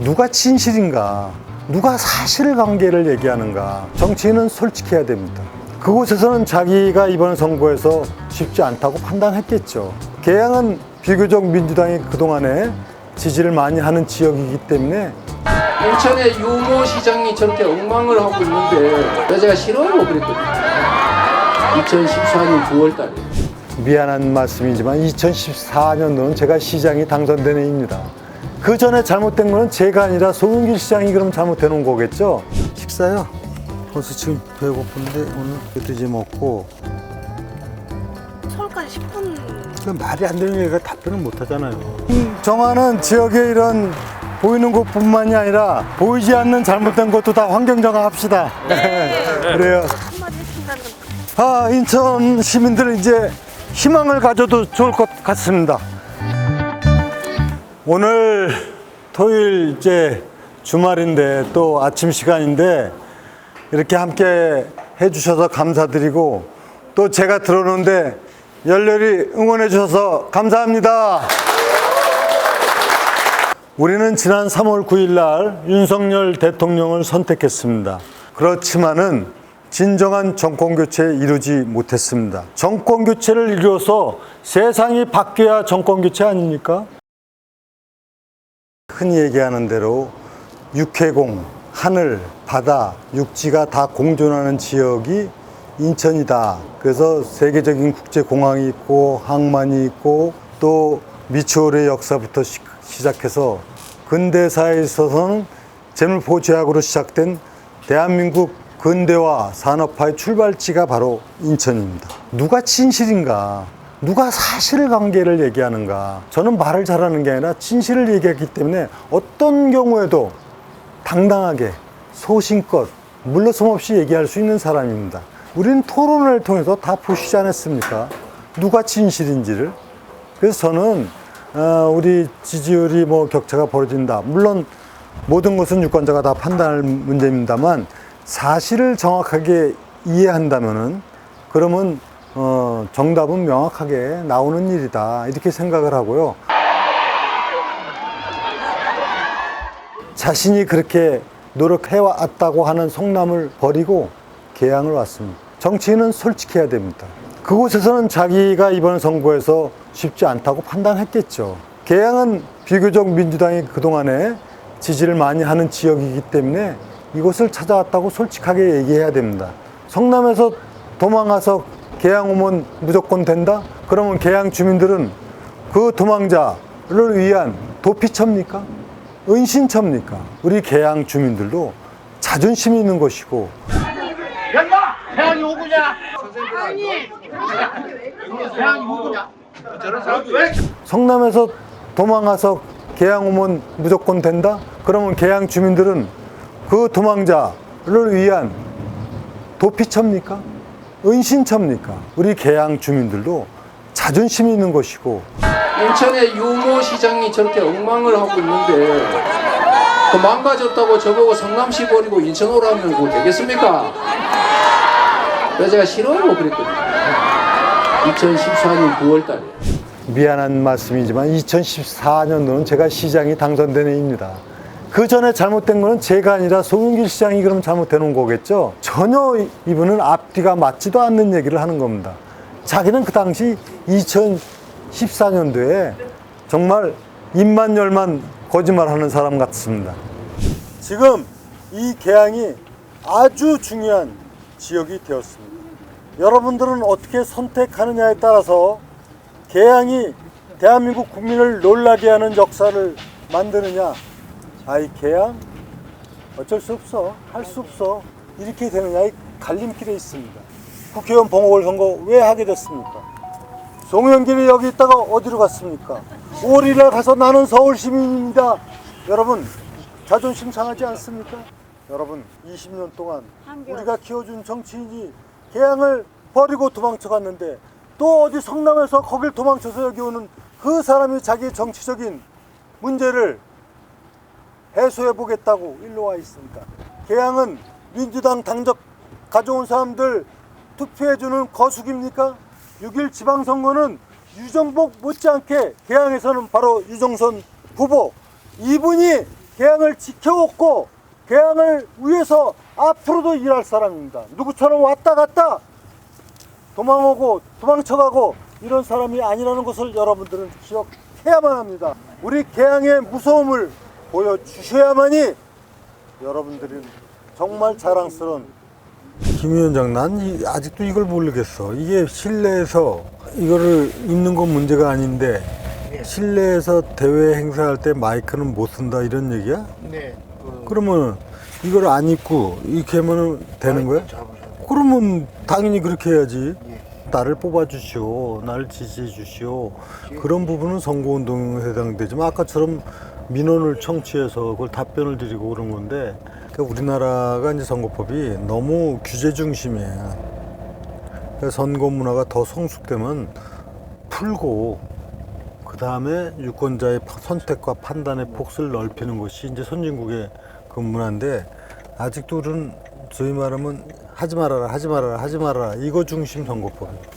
누가 진실인가, 누가 사실관계를 얘기하는가. 정치인은 솔직해야 됩니다. 그곳에서는 자기가 이번 선거에서 쉽지 않다고 판단했겠죠. 계양은 비교적 민주당이 그동안에 지지를 많이 하는 지역이기 때문에 인천의 유모 시장이 저렇게 엉망을 하고 있는데 제가 싫어하고 그랬거든요. 2014년 9월 달에. 미안한 말씀이지만 2014년도는 제가 시장이 당선된 해입니다. 그 전에 잘못된 거는 제가 아니라 송영길 시장이 그럼 잘못해 놓은 거겠죠? 식사요? 벌써 지금 배고픈데 오늘 돼지 먹고. 서울까지 10분. 그 말이 안 되는 얘기가 답변을 못 하잖아요. 정화는 지역의 이런 보이는 곳뿐만이 아니라 보이지 않는 잘못된 것도 다 환경 정화합시다. 그래요. 한마디 해준다는 인천 시민들은 이제 희망을 가져도 좋을 것 같습니다. 오늘 토요일 이제 주말인데 또 아침 시간인데 이렇게 함께 해주셔서 감사드리고 또 제가 들어오는데 열렬히 응원해 주셔서 감사합니다. 우리는 지난 3월 9일 날 윤석열 대통령을 선택했습니다. 그렇지만은 진정한 정권교체 이루지 못했습니다. 정권교체를 이루어서 세상이 바뀌어야 정권교체 아닙니까? 흔히 얘기하는 대로 육해공, 하늘, 바다, 육지가 다 공존하는 지역이 인천이다. 그래서 세계적인 국제공항이 있고 항만이 있고 또 미추홀의 역사부터 시작해서 근대사에 있어서는 재물포제약으로 시작된 대한민국 근대화 산업화의 출발지가 바로 인천입니다. 누가 진실인가, 누가 사실관계를 얘기하는가. 저는 말을 잘하는 게 아니라 진실을 얘기했기 때문에 어떤 경우에도 당당하게 소신껏 물러섬 없이 얘기할 수 있는 사람입니다. 우리는 토론을 통해서 다 보시지 않았습니까? 누가 진실인지를. 그래서 저는 우리 지지율이 격차가 벌어진다. 물론 모든 것은 유권자가 다 판단할 문제입니다만 사실을 정확하게 이해한다면은 그러면 정답은 명확하게 나오는 일이다. 이렇게 생각을 하고요. 자신이 그렇게 노력해왔다고 하는 성남을 버리고 계양을 왔습니다. 정치인은 솔직해야 됩니다. 그곳에서는 자기가 이번 선거에서 쉽지 않다고 판단했겠죠. 계양은 비교적 민주당이 그동안에 지지를 많이 하는 지역이기 때문에 이곳을 찾아왔다고 솔직하게 얘기해야 됩니다. 성남에서 도망가서 계양 오면 무조건 된다? 그러면 계양 주민들은 그 도망자를 위한 도피처입니까? 은신처입니까? 우리 계양 주민들도 자존심이 있는 것이고. 연마! 태양이 오구냐? 아니! 태양이 오구냐? 저런 사람이 왜? 성남에서 도망가서 계양 오면 무조건 된다? 그러면 계양 주민들은 그 도망자를 위한 도피처입니까? 은신처입니까? 우리 계양 주민들도 자존심이 있는 것이고. 인천의 유모 시장이 저렇게 엉망을 하고 있는데 그 망가졌다고 저보고 성남시 버리고 인천 오라면 그거 되겠습니까? 그래서 제가 싫어하고 그랬거든요. 2014년 9월 달에. 미안한 말씀이지만 2014년도는 제가 시장이 당선된 해입니다. 그 전에 잘못된 거는 제가 아니라 송영길 시장이 그럼 잘못해 놓은 거겠죠? 전혀 이분은 앞뒤가 맞지도 않는 얘기를 하는 겁니다. 자기는 그 당시 2014년도에 정말 입만 열만 거짓말하는 사람 같습니다. 지금 이 계양이 아주 중요한 지역이 되었습니다. 여러분들은 어떻게 선택하느냐에 따라서 계양이 대한민국 국민을 놀라게 하는 역사를 만드느냐. 아이 계양 어쩔 수 없어, 할 수 없어, 이렇게 되느냐. 이 갈림길에 있습니다. 국회의원 보궐선거 왜 하게 됐습니까? 송영길이 여기 있다가 어디로 갔습니까? 5월이나 가서 나는 서울 시민입니다. 여러분 자존심 상하지 않습니까? 여러분 20년 동안 우리가 키워준 정치인이 계양을 버리고 도망쳐 갔는데 또 어디 성남에서 거길 도망쳐서 여기 오는 그 사람이 자기 정치적인 문제를 해소해 보겠다고 일로 와 있습니다. 계양은 민주당 당적 가져온 사람들 투표해주는 거수기입니까? 6일 지방선거는 유정복 못지않게 계양에서는 바로 유정선 후보, 이분이 계양을 지켜왔고 계양을 위해서 앞으로도 일할 사람입니다. 누구처럼 왔다 갔다 도망오고 도망쳐가고 이런 사람이 아니라는 것을 여러분들은 기억해야만 합니다. 우리 계양의 무서움을 보여주셔야만이 여러분들은 정말 자랑스러운. 김 위원장, 난 아직도 이걸 모르겠어. 이게 실내에서 이거를 입는 건 문제가 아닌데 실내에서 대회 행사할 때 마이크는 못 쓴다 이런 얘기야? 네. 그러면 이걸 안 입고 이렇게 하면 되는 거야? 그러면 당연히 그렇게 해야지. 나를 뽑아주시오, 나를 지지해 주시오. 그런 부분은 선거운동에 해당되지만 아까처럼 민원을 청취해서 그걸 답변을 드리고 그런 건데, 그러니까 우리나라가 이제 선거법이 너무 규제 중심이에요. 그러니까 선거 문화가 더 성숙되면 풀고 그 다음에 유권자의 선택과 판단의 폭을 넓히는 것이 이제 선진국의 그 문화인데, 아직도 우리는 소위 말하면 하지 말아라, 하지 말아라, 하지 말아라 이거 중심 선거법이에요.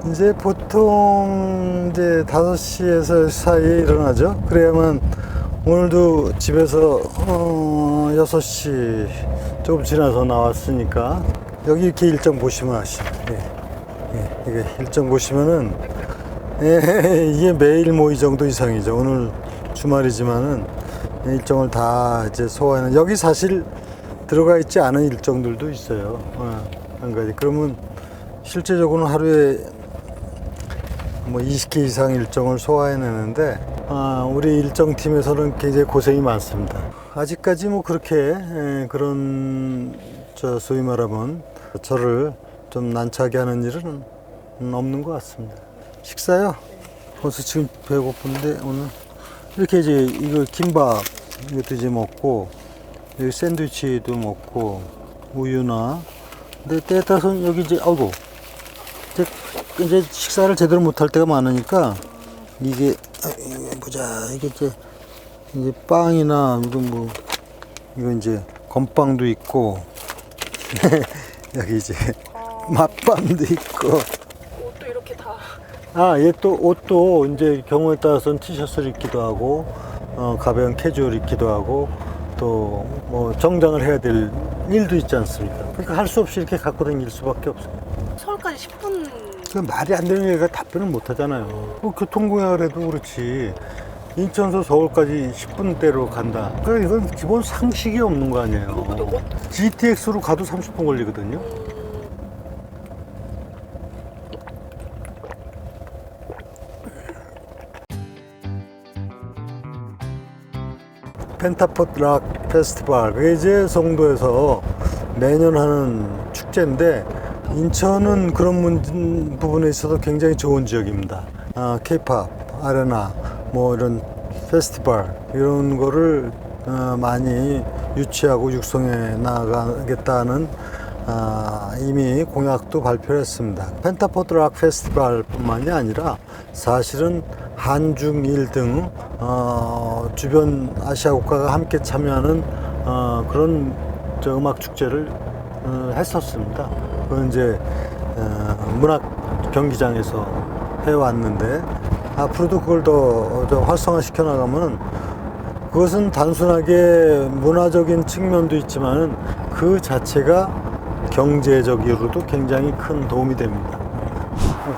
이제 보통 이제 5시에서 사이에 일어나죠. 그래야만 오늘도 집에서 6시 조금 지나서 나왔으니까 여기 이렇게 일정 보시면 아시죠. 이게 일정 보시면은 이게 매일 뭐 이 정도 이상이죠. 오늘 주말이지만은 일정을 다 이제 소화하는, 여기 사실 들어가 있지 않은 일정들도 있어요. 한 가지. 그러면 실제적으로는 하루에 뭐 20개 이상 일정을 소화해내는데, 우리 일정팀에서는 굉장히 고생이 많습니다. 아직까지 뭐 그렇게 그런 소위 말하면 저를 좀 난처하게 하는 일은 없는 것 같습니다. 식사요? 벌써 지금 배고픈데 오늘 이렇게 이제 이거 김밥 이것도 이제 먹고 여기 샌드위치도 먹고 우유나, 근데 때에 따라서는 여기 이제 아이고 이제 식사를 제대로 못할 때가 많으니까 이게 보자, 이게 이제 빵이나 이거 이제 건빵도 있고 여기 이제 맛밤도 있고. 옷도 이렇게 다. 얘 또 옷도 이제 경우에 따라서는 티셔츠를 입기도 하고 가벼운 캐주얼 입기도 하고 또 뭐 정장을 해야 될 일도 있지 않습니까? 그러니까 할 수 없이 이렇게 갖고 다닐 수밖에 없어요. 서울까지 10분. 그 말이 안 되는 얘기가 답변을 못 하잖아요. 뭐 교통공약을 해도 그렇지 인천에서 서울까지 10분대로 간다. 그러니까 이건 기본 상식이 없는 거 아니에요. GTX로 가도 30분 걸리거든요. 펜타포트 락 페스티벌, 그게 이제 송도에서 매년 하는 축제인데, 인천은 그런 부분에 있어서 굉장히 좋은 지역입니다. K-팝 아레나 뭐 이런 페스티벌 이런 거를 많이 유치하고 육성해 나가겠다는 이미 공약도 발표를 했습니다. 펜타포트 락 페스티벌 뿐만이 아니라 사실은 한중일 등 주변 아시아 국가가 함께 참여하는 그런 음악 축제를 했었습니다. 그건 이제 문학 경기장에서 해왔는데, 앞으로도 그걸 더 활성화시켜 나가면 그것은 단순하게 문화적인 측면도 있지만은 그 자체가 경제적으로도 굉장히 큰 도움이 됩니다.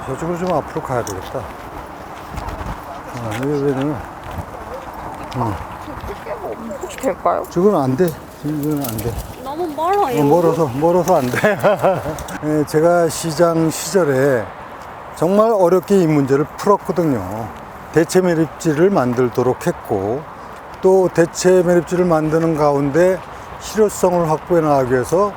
저쪽으로 좀 앞으로 가야 되겠다. 왜냐면 혹시 될까요? 저건 안 돼. 이건 안 돼. 너무 멀어요. 멀어서 안 돼. 네, 제가 시장 시절에 정말 어렵게 이 문제를 풀었거든요. 대체 매립지를 만들도록 했고, 또 대체 매립지를 만드는 가운데 실효성을 확보해 나가기 위해서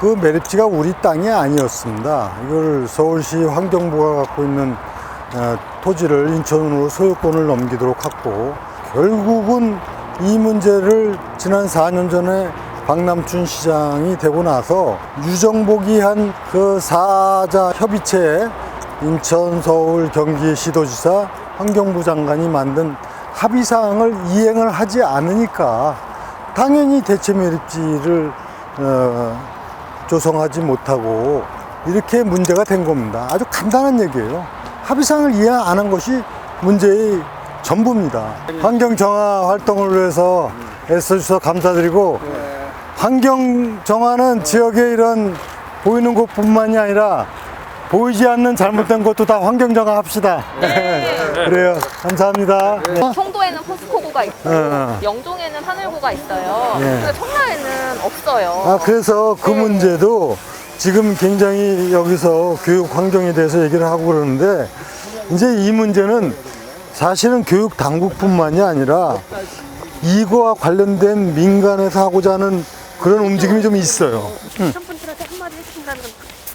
그 매립지가 우리 땅이 아니었습니다. 이걸 서울시 환경부가 갖고 있는 토지를 인천으로 소유권을 넘기도록 했고, 결국은 이 문제를 지난 4년 전에 박남춘 시장이 되고 나서 유정복이 한 그 4자 협의체에 인천, 서울, 경기 시도지사, 환경부 장관이 만든 합의사항을 이행을 하지 않으니까 당연히 대체 매립지를 조성하지 못하고 이렇게 문제가 된 겁니다. 아주 간단한 얘기예요. 합의사항을 이행 안 한 것이 문제의 전부입니다. 환경 정화 활동을 위해서 애써주셔서 감사드리고, 환경 정화는 지역의 이런 보이는 곳뿐만이 아니라 보이지 않는 잘못된 것도 다 환경 정화 합시다. 그래요. 감사합니다. 청도에는 포스코구가 있고 영종에는 하늘구가 있어요. 네. 근데 청라에는 없어요. 아, 그래서 그 문제도 지금 굉장히 여기서 교육 환경에 대해서 얘기를 하고 그러는데, 이제 이 문제는 사실은 교육 당국뿐만이 아니라 이거와 관련된 민간에서 하고자 하는 그런 움직임이 좀 있어요. 분들한테 한마디 해주신다면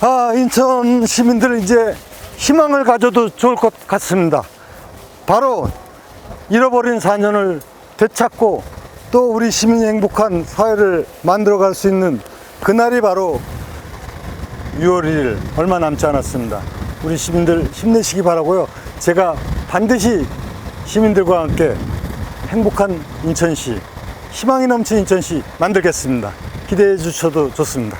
아, 인천 시민들 이제 희망을 가져도 좋을 것 같습니다. 바로 잃어버린 4년을 되찾고 또 우리 시민이 행복한 사회를 만들어갈 수 있는 그날이 바로 6월 1일 얼마 남지 않았습니다. 우리 시민들 힘내시기 바라고요. 제가 반드시 시민들과 함께 행복한 인천시, 희망이 넘치는 인천시 만들겠습니다. 기대해 주셔도 좋습니다.